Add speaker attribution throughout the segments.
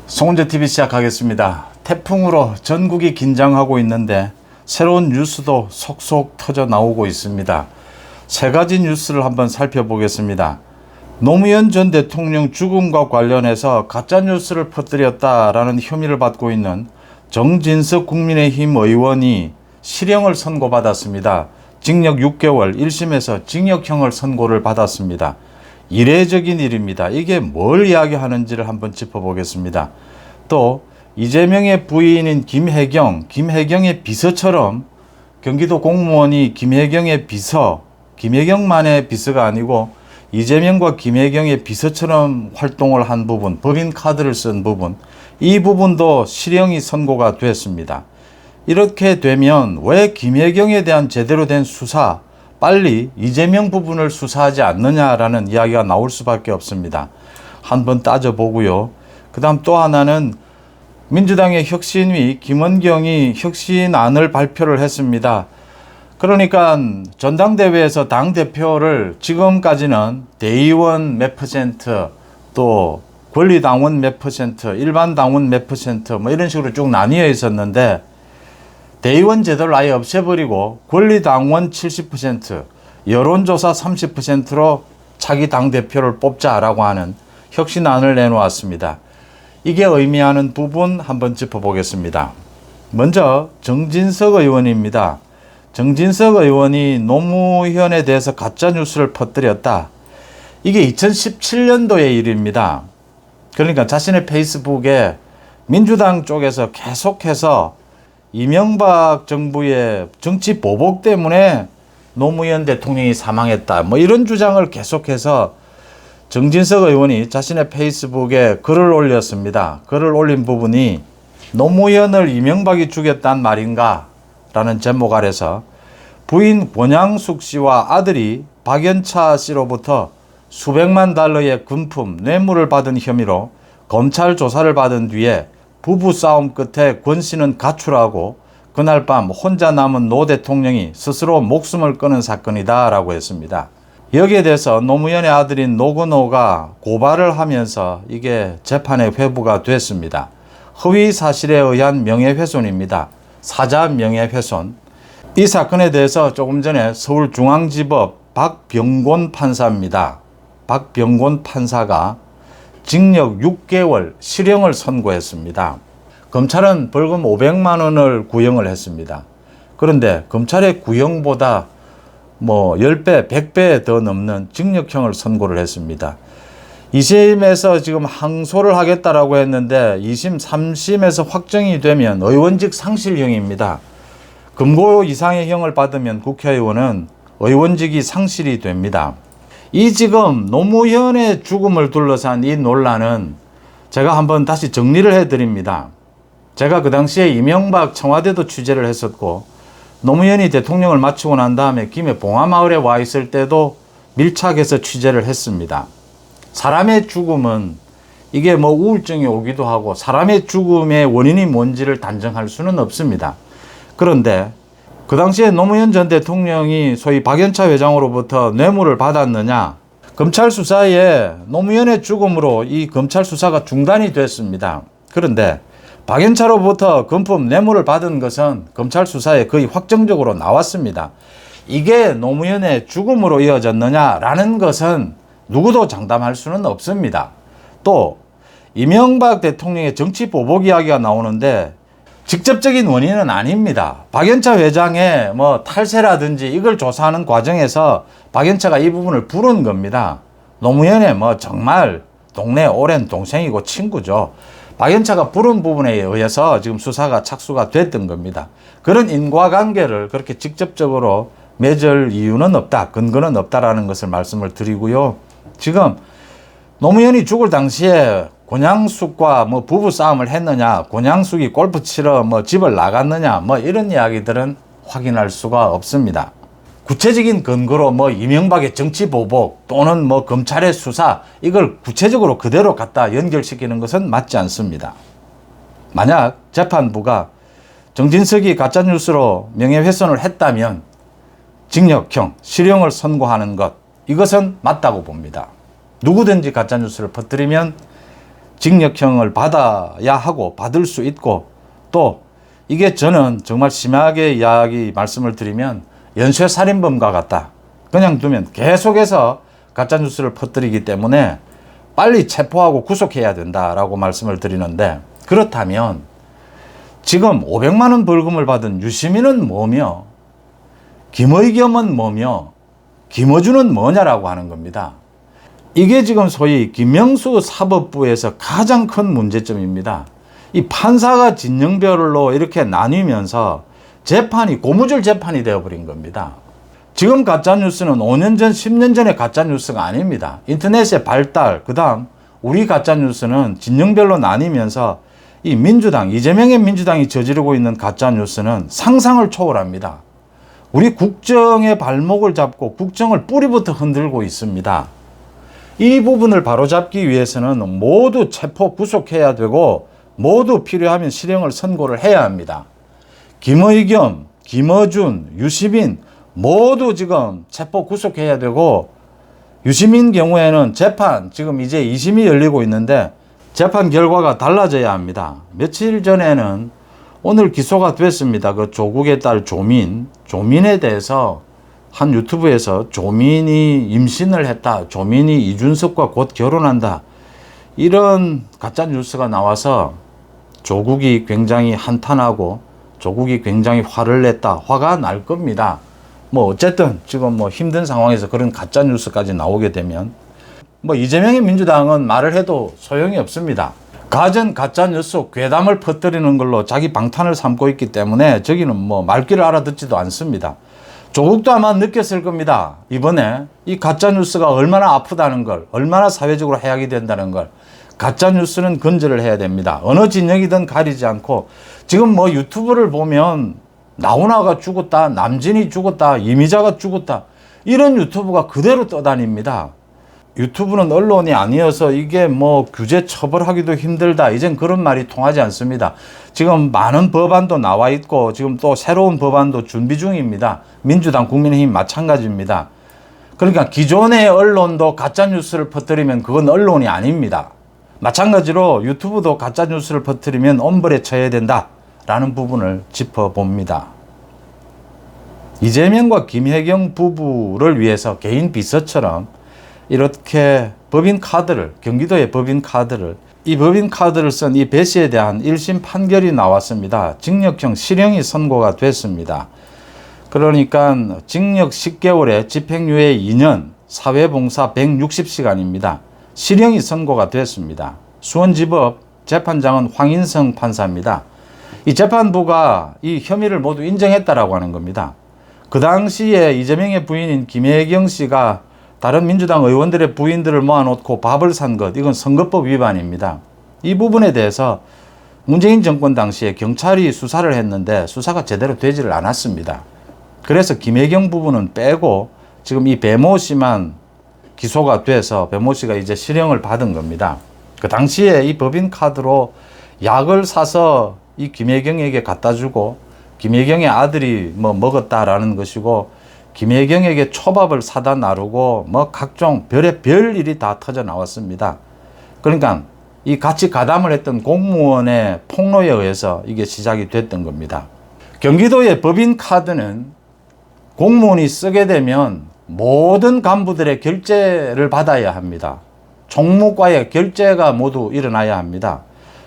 Speaker 1: 송은재TV 시작하겠습니다. 태풍으로 전국이 긴장하고 있는데 새로운 뉴스도 속속 터져 나오고 있습니다. 세 가지 뉴스를 한번 살펴보겠습니다. 노무현 전 대통령 죽음과 관련해서 가짜뉴스를 퍼뜨렸다라는 혐의를 받고 있는 정진석 국민의힘 의원이 실형을 선고받았습니다. 징역 6개월 1심에서 징역형을 선고를 받았습니다. 이례적인 일입니다. 이게 뭘 이야기하는지를 한번 짚어보겠습니다. 또 이재명의 부인인 김혜경의 비서처럼 경기도 공무원이 김혜경의 비서, 김혜경만의 비서가 아니고 이재명과 김혜경의 비서처럼 활동을 한 부분, 법인 카드를 쓴 부분, 이 부분도 실형이 선고가 됐습니다. 이렇게 되면 왜 김혜경에 대한 제대로 된 수사, 빨리 이재명 부분을 수사하지 않느냐라는 이야기가 나올 수밖에 없습니다. 한번 따져보고요. 그 다음 또 하나는 민주당의 혁신위 김원경이 혁신안을 발표를 했습니다. 그러니까 전당대회에서 당대표를 지금까지는 대의원 몇 퍼센트, 또 권리당원 몇 퍼센트, 일반당원 몇 퍼센트 뭐 이런 식으로 쭉 나뉘어 있었는데 대의원 제도를 아예 없애버리고 권리당원 70%, 여론조사 30%로 차기 당대표를 뽑자라고 하는 혁신안을 내놓았습니다. 이게 의미하는 부분 한번 짚어보겠습니다. 먼저 정진석 의원입니다. 정진석 의원이 노무현에 대해서 가짜뉴스를 퍼뜨렸다. 이게 2017년도의 일입니다. 그러니까 자신의 페이스북에 민주당 쪽에서 계속해서 이명박 정부의 정치 보복 때문에 노무현 대통령이 사망했다. 뭐 이런 주장을 계속해서 정진석 의원이 자신의 페이스북에 글을 올렸습니다. 글을 올린 부분이 노무현을 이명박이 죽였단 말인가? 라는 제목 아래서 부인 권양숙 씨와 아들이 박연차 씨로부터 수백만 달러의 금품, 뇌물을 받은 혐의로 검찰 조사를 받은 뒤에 부부싸움 끝에 권 씨는 가출하고 그날 밤 혼자 남은 노 대통령이 스스로 목숨을 끊은 사건이다 라고 했습니다. 여기에 대해서 노무현의 아들인 노건호가 고발을 하면서 이게 재판에 회부가 됐습니다. 허위 사실에 의한 명예훼손입니다. 사자 명예훼손. 이 사건에 대해서 조금 전에 서울중앙지법 박병곤 판사입니다. 박병곤 판사가 징역 6개월 실형을 선고했습니다. 검찰은 벌금 500만 원을 구형을 했습니다. 그런데 검찰의 구형보다 10배, 100배 더 넘는 징역형을 선고를 했습니다. 2심에서 지금 항소를 하겠다라고 했는데 2심, 3심에서 확정이 되면 의원직 상실형입니다. 금고 이상의 형을 받으면 국회의원은 의원직이 상실이 됩니다. 이 지금 노무현의 죽음을 둘러싼 이 논란은 제가 한번 다시 정리를 해드립니다. 제가 그 당시에 이명박 청와대도 취재를 했었고 노무현이 대통령을 마치고 난 다음에 김해 봉화마을에 와 있을 때도 밀착해서 취재를 했습니다. 사람의 죽음은 이게 우울증이 오기도 하고 사람의 죽음의 원인이 뭔지를 단정할 수는 없습니다. 그런데 그 당시에 노무현 전 대통령이 소위 박연차 회장으로부터 뇌물을 받았느냐? 검찰 수사에 노무현의 죽음으로 이 검찰 수사가 중단이 됐습니다. 그런데 박연차로부터 금품 뇌물을 받은 것은 검찰 수사에 거의 확정적으로 나왔습니다. 이게 노무현의 죽음으로 이어졌느냐라는 것은 누구도 장담할 수는 없습니다. 또 이명박 대통령의 정치 보복 이야기가 나오는데 직접적인 원인은 아닙니다. 박연차 회장의 탈세라든지 이걸 조사하는 과정에서 박연차가 이 부분을 부른 겁니다. 노무현의 정말 동네 오랜 동생이고 친구죠. 박연차가 부른 부분에 의해서 지금 수사가 착수가 됐던 겁니다. 그런 인과관계를 그렇게 직접적으로 맺을 이유는 없다, 근거는 없다라는 것을 말씀을 드리고요. 지금 노무현이 죽을 당시에 권양숙과 부부 싸움을 했느냐, 권양숙이 골프 치러 집을 나갔느냐, 이런 이야기들은 확인할 수가 없습니다. 구체적인 근거로 이명박의 정치 보복 또는 검찰의 수사 이걸 구체적으로 그대로 갖다 연결시키는 것은 맞지 않습니다. 만약 재판부가 정진석이 가짜뉴스로 명예훼손을 했다면 징역형, 실형을 선고하는 것 이것은 맞다고 봅니다. 누구든지 가짜뉴스를 퍼뜨리면 징역형을 받아야 하고 받을 수 있고, 또 이게 저는 정말 심하게 말씀을 드리면 연쇄살인범과 같다. 그냥 두면 계속해서 가짜뉴스를 퍼뜨리기 때문에 빨리 체포하고 구속해야 된다라고 말씀을 드리는데, 그렇다면 지금 500만 원 벌금을 받은 유시민은 뭐며 김의겸은 뭐며 김어준은 뭐냐라고 하는 겁니다. 이게 지금 소위 김명수 사법부에서 가장 큰 문제점입니다. 이 판사가 진영별로 이렇게 나뉘면서 재판이 고무줄 재판이 되어버린 겁니다. 지금 가짜뉴스는 5년 전, 10년 전의 가짜뉴스가 아닙니다. 인터넷의 발달, 그 다음 우리 가짜뉴스는 진영별로 나뉘면서 이 민주당, 이재명의 민주당이 저지르고 있는 가짜뉴스는 상상을 초월합니다. 우리 국정의 발목을 잡고 국정을 뿌리부터 흔들고 있습니다. 이 부분을 바로잡기 위해서는 모두 체포 구속해야 되고 모두 필요하면 실형을 선고를 해야 합니다. 김의겸, 김어준, 유시민 모두 지금 체포 구속해야 되고, 유시민 경우에는 재판 지금 이제 2심이 열리고 있는데 재판 결과가 달라져야 합니다. 며칠 전에는 오늘 기소가 됐습니다. 그 조국의 딸 조민에 대해서 한 유튜브에서 조민이 임신을 했다, 조민이 이준석과 곧 결혼한다, 이런 가짜 뉴스가 나와서 조국이 굉장히 한탄하고 조국이 굉장히 화를 냈다, 화가 날 겁니다. 뭐 어쨌든 지금 뭐 힘든 상황에서 그런 가짜 뉴스까지 나오게 되면 뭐 이재명의 민주당은 말을 해도 소용이 없습니다. 가전 가짜 뉴스 괴담을 퍼뜨리는 걸로 자기 방탄을 삼고 있기 때문에 저기는 뭐 말귀를 알아듣지도 않습니다. 조국도 아마 느꼈을 겁니다. 이번에 이 가짜 뉴스가 얼마나 아프다는 걸, 얼마나 사회적으로 해악이 된다는 걸. 가짜 뉴스는 근절을 해야 됩니다. 어느 진영이든 가리지 않고, 지금 뭐 유튜브를 보면 나훈아가 죽었다, 남진이 죽었다, 이미자가 죽었다, 이런 유튜브가 그대로 떠다닙니다. 유튜브는 언론이 아니어서 이게 뭐 규제 처벌하기도 힘들다, 이젠 그런 말이 통하지 않습니다. 지금 많은 법안도 나와 있고 지금 또 새로운 법안도 준비 중입니다. 민주당, 국민의힘 마찬가지입니다. 그러니까 기존의 언론도 가짜뉴스를 퍼뜨리면 그건 언론이 아닙니다. 마찬가지로 유튜브도 가짜뉴스를 퍼뜨리면 엄벌에 처해야 된다라는 부분을 짚어봅니다. 이재명과 김혜경 부부를 위해서 개인 비서처럼 이렇게 법인카드를, 경기도의 법인카드를, 이 법인카드를 쓴 이 배 씨에 대한 1심 판결이 나왔습니다. 징역형 실형이 선고가 됐습니다. 그러니까 징역 10개월에 집행유예 2년, 사회봉사 160시간입니다. 실형이 선고가 됐습니다. 수원지법 재판장은 황인성 판사입니다. 이 재판부가 이 혐의를 모두 인정했다라고 하는 겁니다. 그 당시에 이재명의 부인인 김혜경 씨가 다른 민주당 의원들의 부인들을 모아놓고 밥을 산 것, 이건 선거법 위반입니다. 이 부분에 대해서 문재인 정권 당시에 경찰이 수사를 했는데 수사가 제대로 되지를 않았습니다. 그래서 김혜경 부부는 빼고 지금 이 배모 씨만 기소가 돼서 배모 씨가 이제 실형을 받은 겁니다. 그 당시에 이 법인카드로 약을 사서 이 김혜경에게 갖다 주고 김혜경의 아들이 뭐 먹었다라는 것이고, 김혜경에게 초밥을 사다 나르고 뭐 각종 별의 일이 다 터져 나왔습니다. 그러니까 이 같이 가담을 했던 공무원의 폭로에 의해서 이게 시작이 됐던 겁니다. 경기도의 법인카드는 공무원이 쓰게 되면 모든 간부들의 결재를 받아야 합니다. 총무과의 결재가 모두 일어나야 합니다.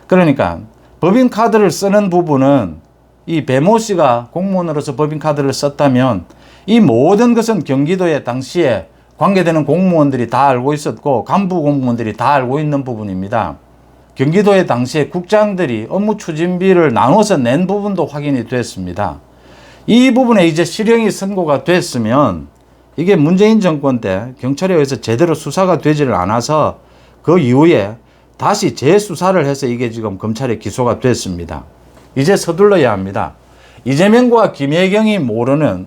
Speaker 1: 그러니까 법인카드를 쓰는 부분은 이 배모 씨가 공무원으로서 법인카드를 썼다면 이 모든 것은 경기도에 당시에 관계되는 공무원들이 다 알고 있었고 간부 공무원들이 다 알고 있는 부분입니다. 경기도에 당시에 국장들이 업무 추진비를 나눠서 낸 부분도 확인이 됐습니다. 이 부분에 이제 실형이 선고가 됐으면 이게 문재인 정권 때 경찰에 의해서 제대로 수사가 되지를 않아서 그 이후에 다시 재수사를 해서 이게 지금 검찰에 기소가 됐습니다. 이제 서둘러야 합니다. 이재명과 김혜경이 모르는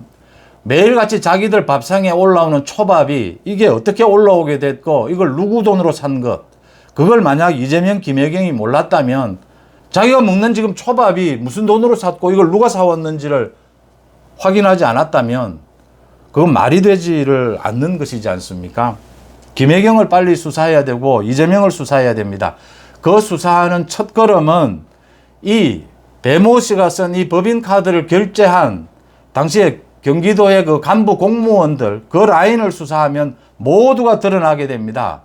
Speaker 1: 매일같이 자기들 밥상에 올라오는 초밥이 이게 어떻게 올라오게 됐고 이걸 누구 돈으로 산 것, 그걸 만약 이재명, 김혜경이 몰랐다면 자기가 먹는 지금 초밥이 무슨 돈으로 샀고 이걸 누가 사왔는지를 확인하지 않았다면 그건 말이 되지를 않는 것이지 않습니까? 김혜경을 빨리 수사해야 되고 이재명을 수사해야 됩니다. 그 수사하는 첫 걸음은 이 배모 씨가 쓴 이 법인카드를 결제한 당시에 경기도의 그 간부 공무원들 그 라인을 수사하면 모두가 드러나게 됩니다.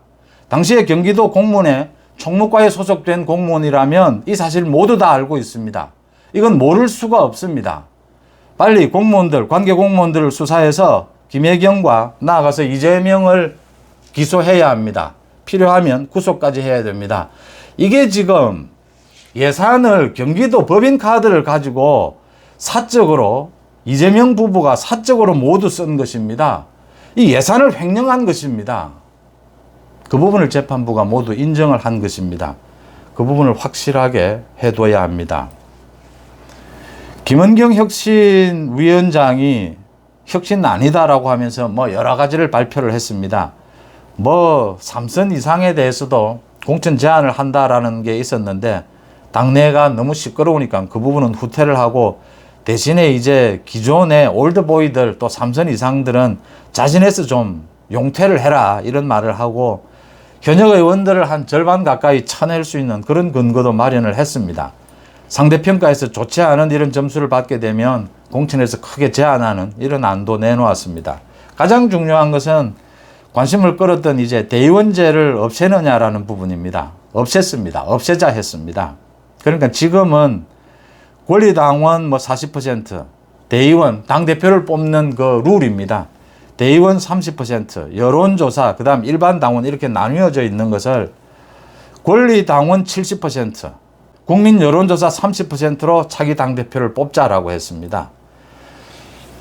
Speaker 1: 당시에 경기도 공무원에 총무과에 소속된 공무원이라면 이 사실 모두 다 알고 있습니다. 이건 모를 수가 없습니다. 빨리 공무원들, 관계 공무원들을 수사해서 김혜경과 나아가서 이재명을 기소해야 합니다. 필요하면 구속까지 해야 됩니다. 이게 지금 예산을 경기도 법인카드를 가지고 사적으로 이재명 부부가 사적으로 모두 쓴 것입니다. 이 예산을 횡령한 것입니다. 그 부분을 재판부가 모두 인정을 한 것입니다. 그 부분을 확실하게 해둬야 합니다. 김은경 혁신위원장이 혁신 아니다라고 하면서 뭐 여러 가지를 발표를 했습니다. 뭐 3선 이상에 대해서도 공천 제한을 한다라는 게 있었는데 당내가 너무 시끄러우니까 그 부분은 후퇴를 하고 대신에 이제 기존의 올드보이들 또 3선 이상들은 자진해서 좀 용퇴를 해라 이런 말을 하고 현역 의원들을 한 절반 가까이 쳐낼 수 있는 그런 근거도 마련을 했습니다. 상대평가에서 좋지 않은 이런 점수를 받게 되면 공천에서 크게 제한하는 이런 안도 내놓았습니다. 가장 중요한 것은 관심을 끌었던 이제 대의원제를 없애느냐라는 부분입니다. 없앴습니다. 없애자 했습니다. 그러니까 지금은 권리당원 뭐 40%, 대의원, 당대표를 뽑는 그 룰입니다. 대의원 30%, 여론조사, 그 다음 일반 당원 이렇게 나뉘어져 있는 것을 권리당원 70%, 국민 여론조사 30%로 차기 당대표를 뽑자라고 했습니다.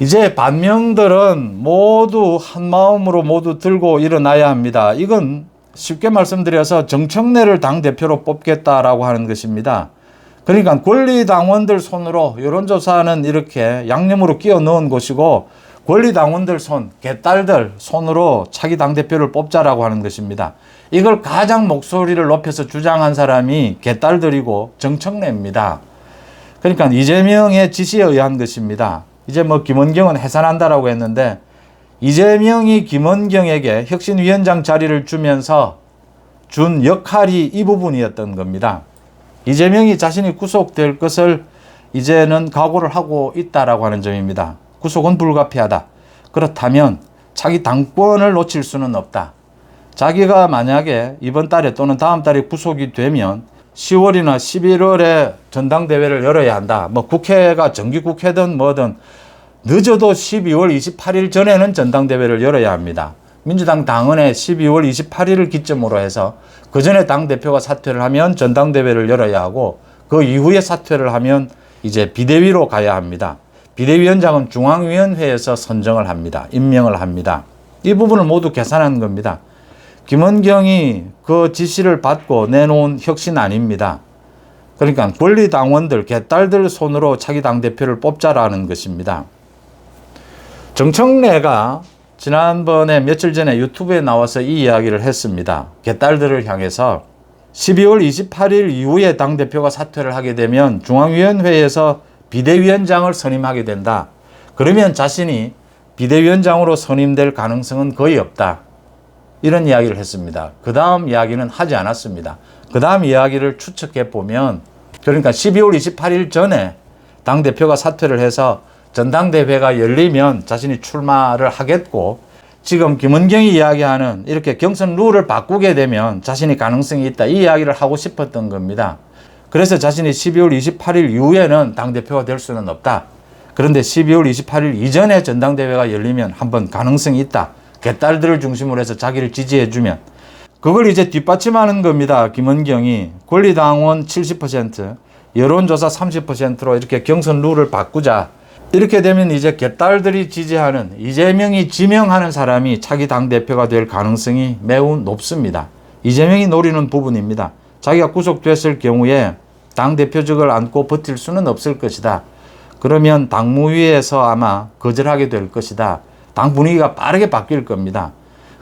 Speaker 1: 이제 반명들은 모두 한마음으로 모두 들고 일어나야 합니다. 이건 쉽게 말씀드려서 정청래를 당대표로 뽑겠다라고 하는 것입니다. 그러니까 권리당원들 손으로 여론조사는 이렇게 양념으로 끼워 넣은 것이고 권리당원들 손, 개딸들 손으로 차기 당대표를 뽑자라고 하는 것입니다. 이걸 가장 목소리를 높여서 주장한 사람이 개딸들이고 정청래입니다. 그러니까 이재명의 지시에 의한 것입니다. 이제 뭐 김원경은 해산한다라고 했는데 이재명이 김원경에게 혁신위원장 자리를 주면서 준 역할이 이 부분이었던 겁니다. 이재명이 자신이 구속될 것을 이제는 각오를 하고 있다라고 하는 점입니다. 구속은 불가피하다. 그렇다면 자기 당권을 놓칠 수는 없다. 자기가 만약에 이번 달에 또는 다음 달에 구속이 되면 10월이나 11월에 전당대회를 열어야 한다. 뭐 국회가 정기국회든 뭐든 늦어도 12월 28일 전에는 전당대회를 열어야 합니다. 민주당 당헌에 12월 28일을 기점으로 해서 그 전에 당대표가 사퇴를 하면 전당대회를 열어야 하고 그 이후에 사퇴를 하면 이제 비대위로 가야 합니다. 비대위원장은 중앙위원회에서 선정을 합니다. 임명을 합니다. 이 부분을 모두 계산한 겁니다. 김원경이 그 지시를 받고 내놓은 혁신 아닙니다. 그러니까 권리당원들, 개딸들 손으로 차기 당대표를 뽑자라는 것입니다. 정청래가 지난번에 며칠 전에 유튜브에 나와서 이 이야기를 했습니다. 개딸들을 향해서 12월 28일 이후에 당대표가 사퇴를 하게 되면 중앙위원회에서 비대위원장을 선임하게 된다. 그러면 자신이 비대위원장으로 선임될 가능성은 거의 없다. 이런 이야기를 했습니다. 그 다음 이야기는 하지 않았습니다. 그 다음 이야기를 추측해 보면 그러니까 12월 28일 전에 당대표가 사퇴를 해서 전당대회가 열리면 자신이 출마를 하겠고 지금 김은경이 이야기하는 이렇게 경선 룰을 바꾸게 되면 자신이 가능성이 있다. 이 이야기를 하고 싶었던 겁니다. 그래서 자신이 12월 28일 이후에는 당대표가 될 수는 없다. 그런데 12월 28일 이전에 전당대회가 열리면 한번 가능성이 있다. 개딸들을 중심으로 해서 자기를 지지해주면 그걸 이제 뒷받침하는 겁니다. 김은경이 권리당원 70%, 여론조사 30%로 이렇게 경선 룰을 바꾸자. 이렇게 되면 이제 개딸들이 지지하는 이재명이 지명하는 사람이 차기 당대표가 될 가능성이 매우 높습니다. 이재명이 노리는 부분입니다. 자기가 구속됐을 경우에 당대표직을 안고 버틸 수는 없을 것이다. 그러면 당무위에서 아마 거절하게 될 것이다. 당 분위기가 빠르게 바뀔 겁니다.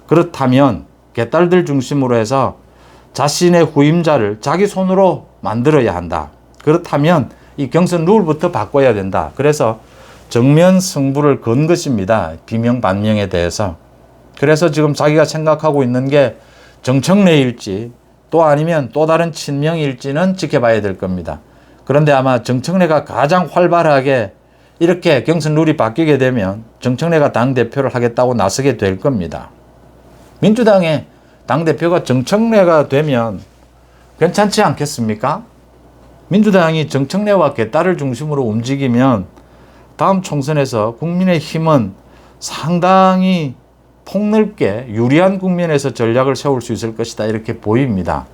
Speaker 1: 그렇다면 개딸들 중심으로 해서 자신의 후임자를 자기 손으로 만들어야 한다. 그렇다면 이 경선 룰부터 바꿔야 된다. 그래서 정면 승부를 건 것입니다. 비명 반명에 대해서. 그래서 지금 자기가 생각하고 있는 게 정청래일지 또 아니면 또 다른 친명일지는 지켜봐야 될 겁니다. 그런데 아마 정청래가 가장 활발하게 이렇게 경선 룰이 바뀌게 되면 정청래가 당대표를 하겠다고 나서게 될 겁니다. 민주당의 당대표가 정청래가 되면 괜찮지 않겠습니까? 민주당이 정청래와 개딸을 중심으로 움직이면 다음 총선에서 국민의힘은 상당히 폭넓게 유리한 국면에서 전략을 세울 수 있을 것이다 이렇게 보입니다.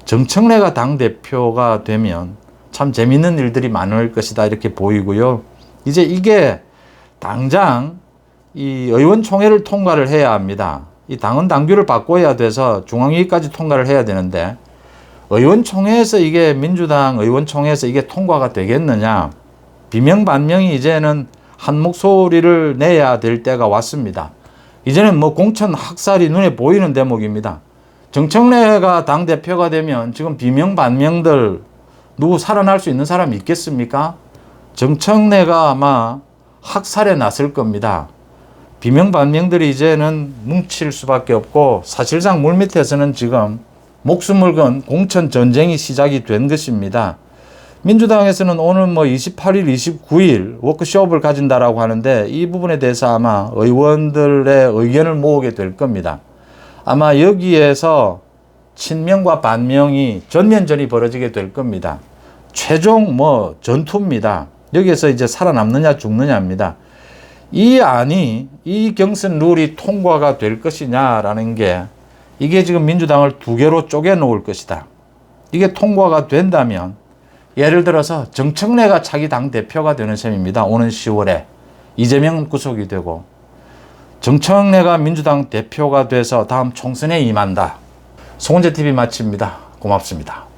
Speaker 1: 정청래가 당대표가 되면 참 재밌는 일들이 많을 것이다 이렇게 보이고요. 이제 이게 당장 이 의원총회를 통과를 해야 합니다. 이 당헌 당규를 바꿔야 돼서 중앙위까지 통과를 해야 되는데 의원총회에서 이게 민주당 의원총회에서 이게 통과가 되겠느냐. 비명반명이 이제는 한 목소리를 내야 될 때가 왔습니다. 이제는 뭐 공천 학살이 눈에 보이는 대목입니다. 정청래가 당대표가 되면 지금 비명반명들 누구 살아날 수 있는 사람이 있겠습니까? 정청래가 아마 학살에 나설 겁니다. 비명반명들이 이제는 뭉칠 수밖에 없고 사실상 물밑에서는 지금 목숨을 건 공천 전쟁이 시작이 된 것입니다. 민주당에서는 오늘 뭐 28일, 29일 워크숍을 가진다라고 하는데 이 부분에 대해서 아마 의원들의 의견을 모으게 될 겁니다. 아마 여기에서 친명과 반명이 전면전이 벌어지게 될 겁니다. 최종 뭐 전투입니다. 여기에서 이제 살아남느냐 죽느냐입니다. 이 안이 이 경선 룰이 통과가 될 것이냐라는 게 이게 지금 민주당을 두 개로 쪼개 놓을 것이다. 이게 통과가 된다면 예를 들어서 정청래가 차기 당대표가 되는 셈입니다. 오는 10월에 이재명은 구속이 되고 정청래가 민주당 대표가 돼서 다음 총선에 임한다. 송은재TV 마칩니다. 고맙습니다.